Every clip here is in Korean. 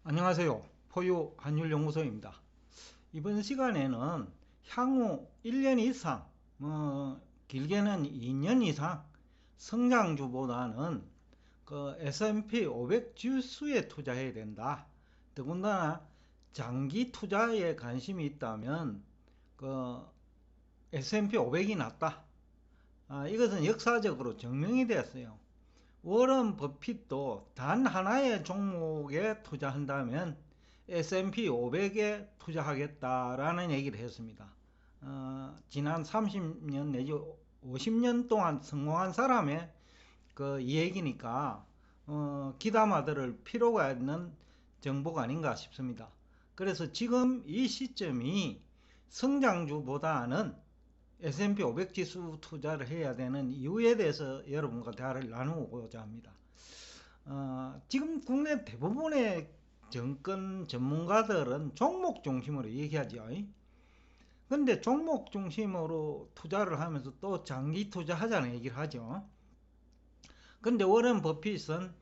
안녕하세요. 포유 환율연구소입니다. 이번 시간에는 향후 1년 이상, 길게는 2년 이상 성장주보다는 그 S&P 500 지수에 투자해야 된다. 더군다나 장기 투자에 관심이 있다면 그 S&P 500이 낫다. 이것은 역사적으로 증명이 되었어요. 워런 버핏도 단 하나의 종목에 투자한다면 S&P 500에 투자하겠다라는 얘기를 했습니다. 지난 30년 내지 50년 동안 성공한 사람의 이 얘기니까 귀담아 들을 필요가 있는 정보가 아닌가 싶습니다. 그래서 지금 이 시점이 성장주보다는 S&P 500 지수 투자를 해야 되는 이유에 대해서 여러분과 대화를 나누고자 합니다. 지금 국내 대부분의 정권 전문가들은 종목 중심으로 얘기하죠. 근데 종목 중심으로 투자를 하면서 또 장기 투자하자는 얘기를 하죠. 근데 워런 버핏은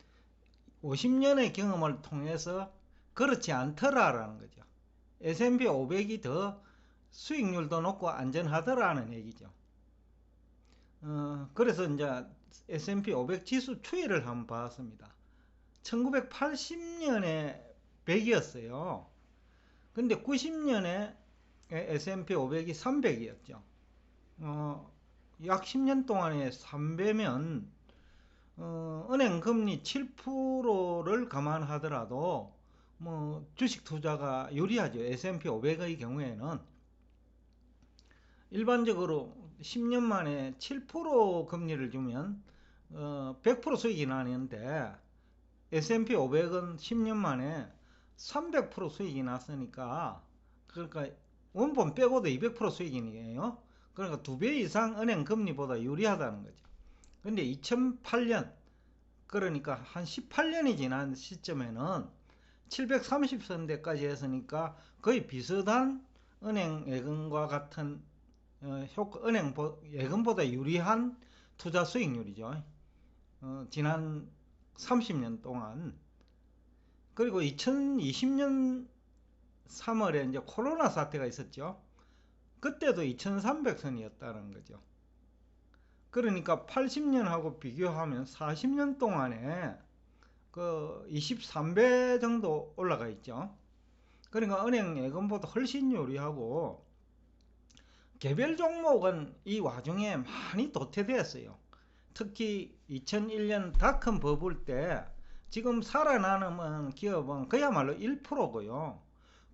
50년의 경험을 통해서 그렇지 않더라라는 거죠. S&P 500이 더 수익률도 높고 안전하더라는 얘기죠. 그래서 이제 S&P 500 지수 추이를 한번 봤습니다. 1980년에 100이었어요. 근데 90년에 S&P 500이 300이었죠. 약 10년 동안에 3배면 은행 금리 7%를 감안하더라도 주식 투자가 유리하죠. S&P 500의 경우에는 일반적으로 10년 만에 7% 금리를 주면 100% 수익이 나는데 S&P 500은 10년 만에 300% 수익이 났으니까, 그러니까 원본 빼고도 200% 수익이에요. 그러니까 2배 이상 은행 금리보다 유리하다는 거죠. 근데 2008년, 그러니까 한 18년이 지난 시점에는 730선대까지 했으니까 거의 비슷한 은행 예금과 같은 은행 예금보다 유리한 투자 수익률이죠. 지난 30년 동안. 그리고 2020년 3월에 이제 코로나 사태가 있었죠. 그때도 2300선이었다는 거죠. 그러니까 80년하고 비교하면 40년 동안에 그 23배 정도 올라가 있죠. 그러니까 은행 예금보다 훨씬 유리하고, 개별 종목은 이 와중에 많이 도태되었어요. 특히 2001년 닷컴 버블 때 지금 살아남은 기업은 그야말로 1%고요.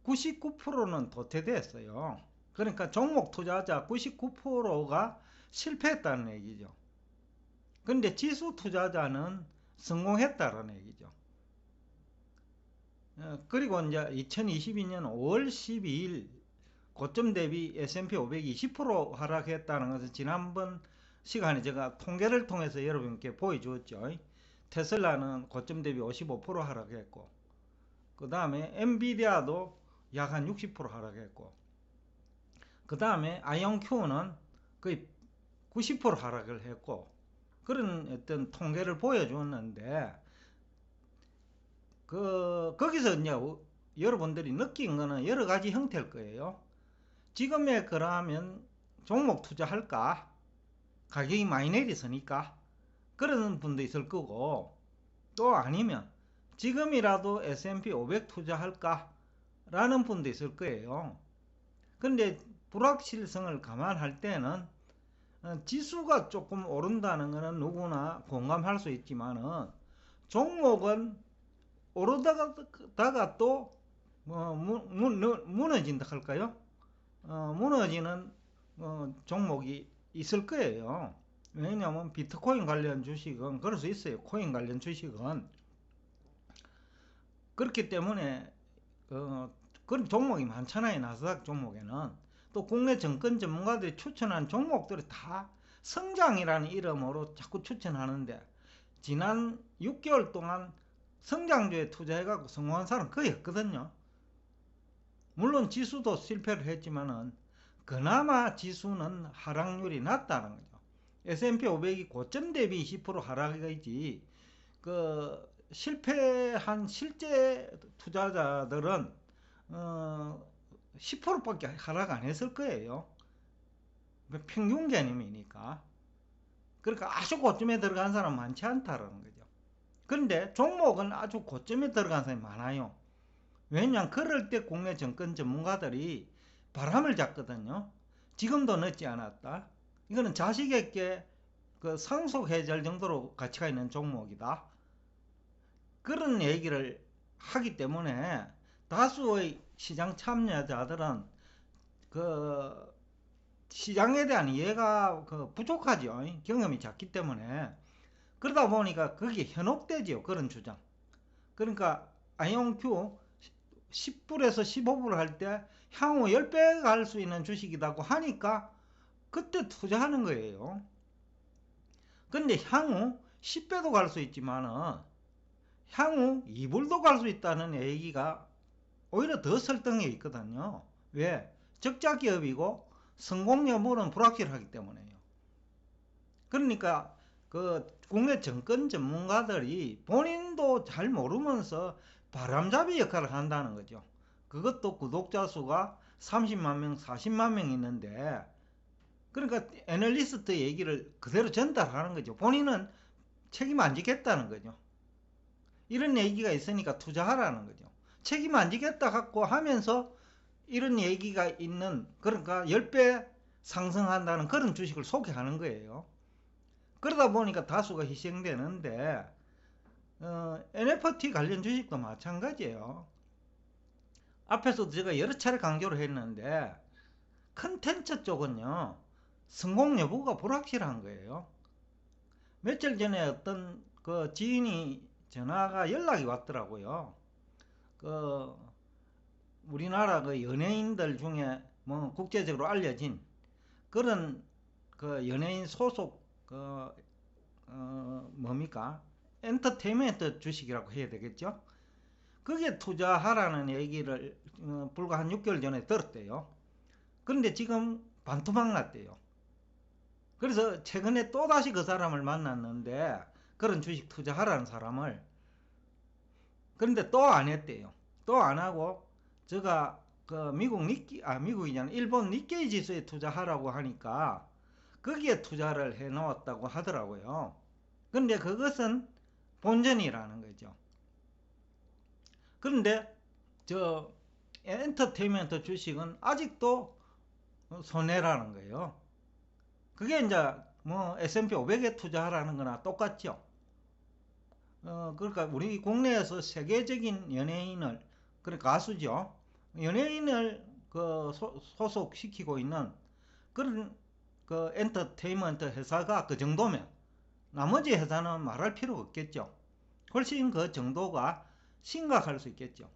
99%는 도태됐어요. 그러니까 종목 투자자 99%가 실패했다는 얘기죠. 근데 지수 투자자는 성공했다는 얘기죠. 그리고 이제 2022년 5월 12일 고점 대비 S&P 500이 20% 하락했다는 것은 지난번 시간에 제가 통계를 통해서 여러분께 보여주었죠. 테슬라는 고점 대비 55% 하락했고, 그 다음에 엔비디아도 약 한 60% 하락했고, 그 다음에 아이온큐는 거의 90% 하락을 했고, 그런 어떤 통계를 보여주었는데, 거기서 이제 여러분들이 느낀 거는 여러 가지 형태일 거예요. 지금에 그러면 종목 투자할까? 가격이 많이 내렸으니까. 그러는 분도 있을 거고, 또 아니면 지금이라도 S&P 500 투자할까? 라는 분도 있을 거예요. 근데 불확실성을 감안할 때는 지수가 조금 오른다는 것은 누구나 공감할 수 있지만은, 종목은 오르다가 또 무너진다 할까요? 무너지는 종목이 있을 거예요. 왜냐하면 비트코인 관련 주식은 그럴 수 있어요. 코인 관련 주식은. 그렇기 때문에 그런 종목이 많잖아요. 나스닥 종목에는. 또 국내 정권 전문가들이 추천한 종목들이 다 성장이라는 이름으로 자꾸 추천하는데, 지난 6개월 동안 성장주에 투자해갖고 성공한 사람 거의 없거든요. 물론 지수도 실패를 했지만은 그나마 지수는 하락률이 낮다는 거죠. S&P 500이 고점 대비 20% 하락이지, 실패한 실제 투자자들은 10%밖에 하락 안 했을 거예요. 평균 개념이니까. 그러니까 아주 고점에 들어간 사람 많지 않다라는 거죠. 그런데 종목은 아주 고점에 들어간 사람이 많아요. 왜냐하면 그럴 때 국내 정권 전문가들이 바람을 잡거든요. 지금도 늦지 않았다. 이거는 자식에게 그 상속해줄 정도로 가치가 있는 종목이다. 그런 얘기를 하기 때문에 다수의 시장 참여자들은 그 시장에 대한 이해가 부족하죠. 경험이 작기 때문에. 그러다 보니까 그게 현혹되지요. 그런 주장. 그러니까 아이온큐 10불에서 15불 할 때 향후 10배 갈 수 있는 주식이라고 하니까 그때 투자하는 거예요. 근데 향후 10배도 갈 수 있지만은 향후 2불도 갈 수 있다는 얘기가 오히려 더 설득력이 있거든요. 왜? 적자 기업이고 성공 여부는 불확실하기 때문에요. 그러니까 그 국내 정권 전문가들이 본인도 잘 모르면서 바람잡이 역할을 한다는 거죠. 그것도 구독자 수가 30만 명, 40만 명 있는데, 그러니까 애널리스트 얘기를 그대로 전달하는 거죠. 본인은 책임 안 지겠다는 거죠. 이런 얘기가 있으니까 투자하라는 거죠. 책임 안 지겠다 갖고 하면서 이런 얘기가 있는, 그러니까 10배 상승한다는 그런 주식을 소개하는 거예요. 그러다 보니까 다수가 희생되는데, NFT 관련 주식도 마찬가지예요. 앞에서도 제가 여러 차례 강조를 했는데, 컨텐츠 쪽은요, 성공 여부가 불확실한 거예요. 며칠 전에 어떤 그 지인이 전화가 연락이 왔더라고요. 그 우리나라 그 연예인들 중에 뭐 국제적으로 알려진 그런 그 연예인 소속 그 뭡니까? 엔터테인먼트 주식이라고 해야 되겠죠? 그게 투자하라는 얘기를 불과 한 6개월 전에 들었대요. 그런데 지금 반토막 났대요. 그래서 최근에 또다시 그 사람을 만났는데, 그런 주식 투자하라는 사람을. 그런데 또 안 했대요. 또 안 하고 제가 그 미국이잖아, 일본 니케이 지수에 투자하라고 하니까 거기에 투자를 해 놓았다고 하더라고요. 근데 그것은 본전이라는 거죠. 그런데 저 엔터테인먼트 주식은 아직도 손해라는 거예요. 그게 이제 뭐 S&P 500에 투자하라는 거나 똑같죠. 그러니까 우리 국내에서 세계적인 연예인을, 그래 가수죠. 연예인을 그 소속시키고 있는 그런 그 엔터테인먼트 회사가 그 정도면 나머지 회사는 말할 필요가 없겠죠. 훨씬 그 정도가 심각할 수 있겠죠.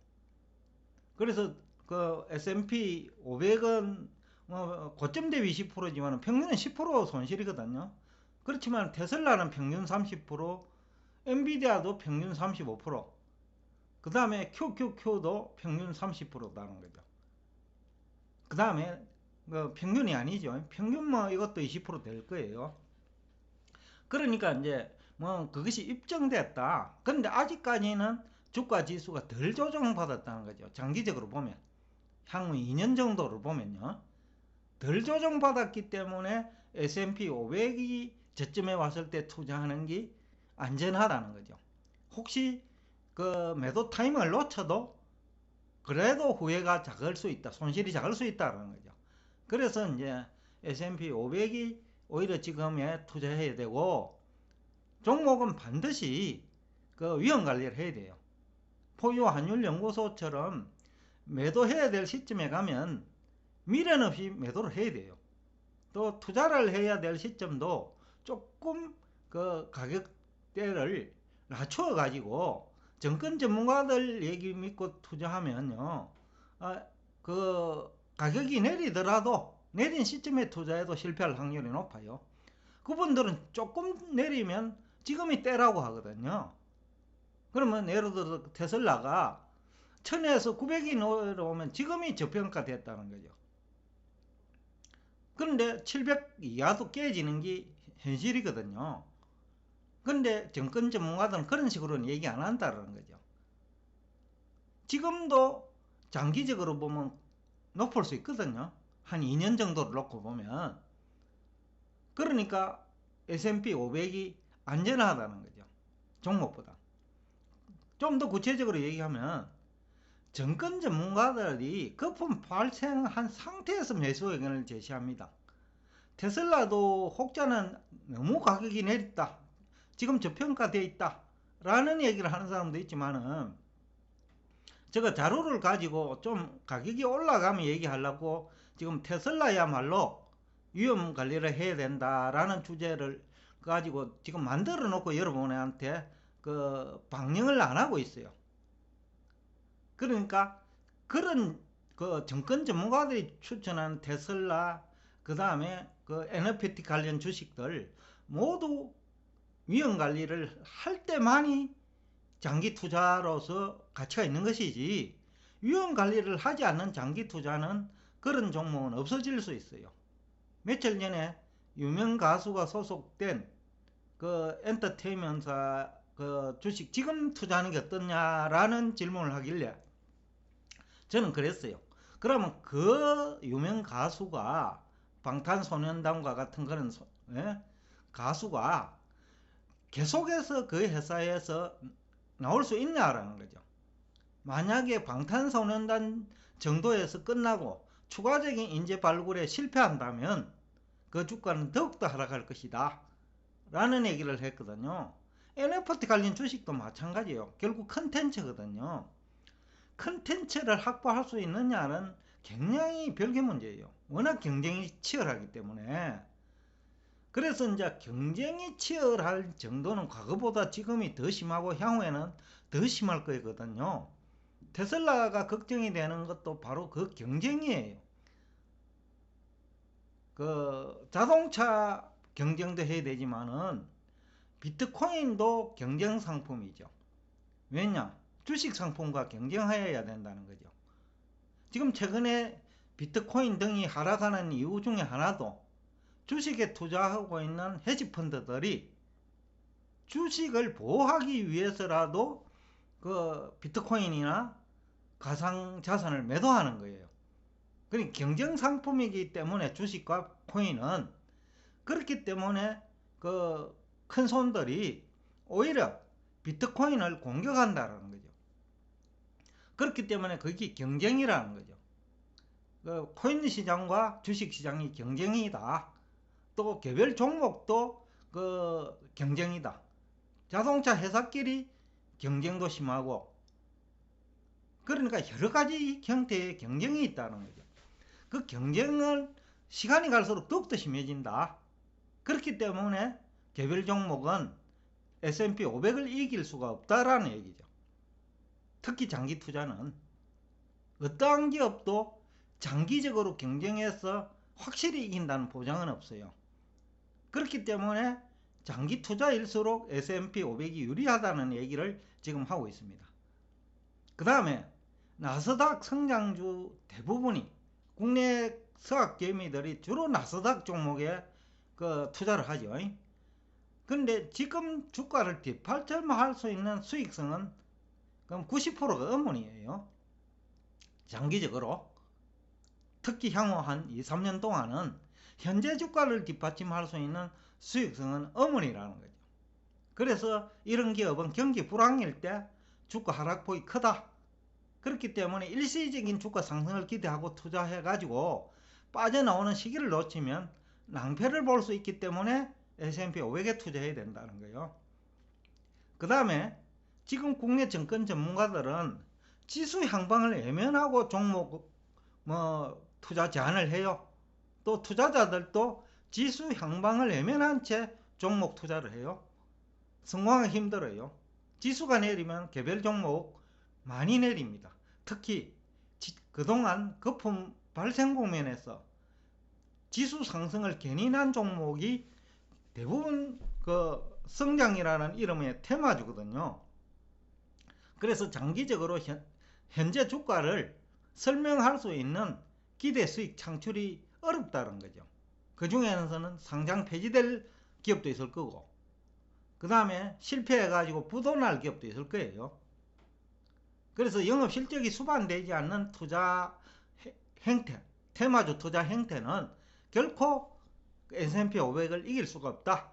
그래서 그 S&P 500은 고점 대비 20%지만 평균은 10% 손실이거든요. 그렇지만 테슬라는 평균 30%, 엔비디아도 평균 35%, 그 다음에 QQQ도 평균 30%라는 거죠. 그 다음에 평균이 아니죠. 평균 뭐 이것도 20%될 거예요. 그러니까 이제 뭐 그것이 입증됐다. 그런데 아직까지는 주가 지수가 덜 조정받았다는 거죠. 장기적으로 보면 향후 2년 정도를 보면요, 덜 조정받았기 때문에 S&P 500이 저점에 왔을 때 투자하는 게 안전하다는 거죠. 혹시 그 매도 타임을 놓쳐도 그래도 후회가 작을 수 있다, 손실이 작을 수 있다는 거죠. 그래서 이제 S&P 500이 오히려 지금에 투자해야 되고, 종목은 반드시 그 위험 관리를 해야 돼요. 포유 환율 연구소처럼 매도해야 될 시점에 가면 미련 없이 매도를 해야 돼요. 또 투자를 해야 될 시점도 조금 그 가격대를 낮춰 가지고 정권 전문가들 얘기 믿고 투자하면요, 그 가격이 내리더라도 내린 시점에 투자해도 실패할 확률이 높아요. 그분들은 조금 내리면 지금이 때라고 하거든요. 그러면 예를 들어 테슬라가 1000에서 900이 내려오면 지금이 저평가됐다는 거죠. 그런데 700 이하도 깨지는 게 현실이거든요. 근데 정권 전문가들은 그런 식으로는 얘기 안 한다는 거죠. 지금도 장기적으로 보면 높을 수 있거든요. 한 2년 정도를 놓고 보면. 그러니까 S&P 500이 안전하다는 거죠. 종목보다. 좀 더 구체적으로 얘기하면 정권 전문가들이 거품 발생한 상태에서 매수 의견을 제시합니다. 테슬라도 혹자는 너무 가격이 내렸다. 지금 저평가되어 있다. 라는 얘기를 하는 사람도 있지만은 제가 자료를 가지고 좀 가격이 올라가면 얘기하려고 지금 테슬라야말로 위험 관리를 해야 된다라는 주제를 가지고 지금 만들어 놓고 여러분한테 그 방영을 안 하고 있어요. 그러니까 그런 그 정권 전문가들이 추천한 테슬라 그 다음에 그 NFT 관련 주식들 모두 위험 관리를 할 때만이 장기 투자로서 가치가 있는 것이지 위험 관리를 하지 않는 장기 투자는 그런 종목은 없어질 수 있어요. 며칠 전에 유명 가수가 소속된 그 엔터테인먼트사 그 주식 지금 투자하는 게 어떠냐라는 질문을 하길래 저는 그랬어요. 그러면 그 유명 가수가 방탄소년단과 같은 그런 가수가 계속해서 그 회사에서 나올 수 있냐라는 거죠. 만약에 방탄소년단 정도에서 끝나고 추가적인 인재 발굴에 실패한다면 그 주가는 더욱더 하락할 것이다 라는 얘기를 했거든요. NFT 관련 주식도 마찬가지예요. 결국 컨텐츠거든요. 컨텐츠를 확보할 수 있느냐는 굉장히 별개 문제예요. 워낙 경쟁이 치열하기 때문에. 그래서 이제 경쟁이 치열할 정도는 과거보다 지금이 더 심하고 향후에는 더 심할 거거든요. 테슬라가 걱정이 되는 것도 바로 그 경쟁이에요. 그 자동차 경쟁도 해야 되지만은 비트코인도 경쟁 상품이죠. 왜냐? 주식 상품과 경쟁하여야 된다는 거죠. 지금 최근에 비트코인 등이 하락하는 이유 중에 하나도 주식에 투자하고 있는 헤지펀드들이 주식을 보호하기 위해서라도 그 비트코인이나 가상자산을 매도하는 거예요. 그러니까 경쟁 상품이기 때문에 주식과 코인은 그렇기 때문에 그 큰 손들이 오히려 비트코인을 공격한다는 거죠. 그렇기 때문에 그게 경쟁이라는 거죠. 그 코인 시장과 주식 시장이 경쟁이다. 또 개별 종목도 그 경쟁이다. 자동차 회사끼리 경쟁도 심하고 그러니까 여러 가지 형태의 경쟁이 있다는 거죠. 그 경쟁은 시간이 갈수록 더욱더 심해진다. 그렇기 때문에 개별 종목은 S&P 500을 이길 수가 없다라는 얘기죠. 특히 장기 투자는 어떠한 기업도 장기적으로 경쟁해서 확실히 이긴다는 보장은 없어요. 그렇기 때문에 장기 투자일수록 S&P 500이 유리하다는 얘기를 지금 하고 있습니다. 그 다음에 나스닥 성장주 대부분이 국내 서학 개미들이 주로 나스닥 종목에 그 투자를 하죠. 근데 지금 주가를 뒷받침할 수 있는 수익성은 그럼 90%가 어머니예요. 장기적으로. 특히 향후 한 2, 3년 동안은 현재 주가를 뒷받침할 수 있는 수익성은 어머니라는 거죠. 그래서 이런 기업은 경기 불황일 때 주가 하락폭이 크다. 그렇기 때문에 일시적인 주가 상승을 기대하고 투자해가지고 빠져나오는 시기를 놓치면 낭패를 볼 수 있기 때문에 S&P 500에 투자해야 된다는 거예요. 그 다음에 지금 국내 정권 전문가들은 지수 향방을 외면하고 종목 투자 제한을 해요. 또 투자자들도 지수 향방을 외면한 채 종목 투자를 해요. 성공하기 힘들어요. 지수가 내리면 개별 종목 많이 내립니다. 특히 그동안 거품 발생 국면에서 지수 상승을 견인한 종목이 대부분 그 성장이라는 이름의 테마주거든요. 그래서 장기적으로 현재 주가를 설명할 수 있는 기대 수익 창출이 어렵다는 거죠. 그 중에서는 상장 폐지될 기업도 있을 거고 그 다음에 실패해가지고 부도날 기업도 있을 거예요. 그래서 영업 실적이 수반되지 않는 투자 행태, 테마주 투자 행태는 결코 S&P 500을 이길 수가 없다.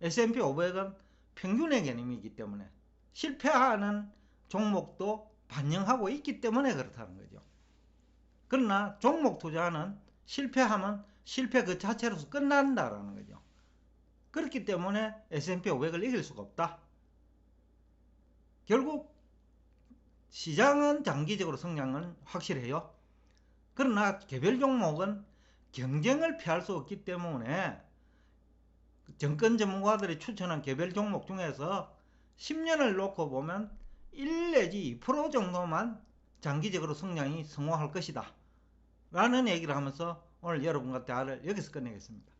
S&P 500은 평균의 개념이기 때문에 실패하는 종목도 반영하고 있기 때문에 그렇다는 거죠. 그러나 종목 투자는 실패하면 실패 그 자체로서 끝난다라는 거죠. 그렇기 때문에 S&P 500을 이길 수가 없다. 결국 시장은 장기적으로 성장은 확실해요. 그러나 개별 종목은 경쟁을 피할 수 없기 때문에 정권 전문가들이 추천한 개별 종목 중에서 10년을 놓고 보면 1 내지 2% 정도만 장기적으로 성장이 성공할 것이다 라는 얘기를 하면서 오늘 여러분과 대화를 여기서 끝내겠습니다.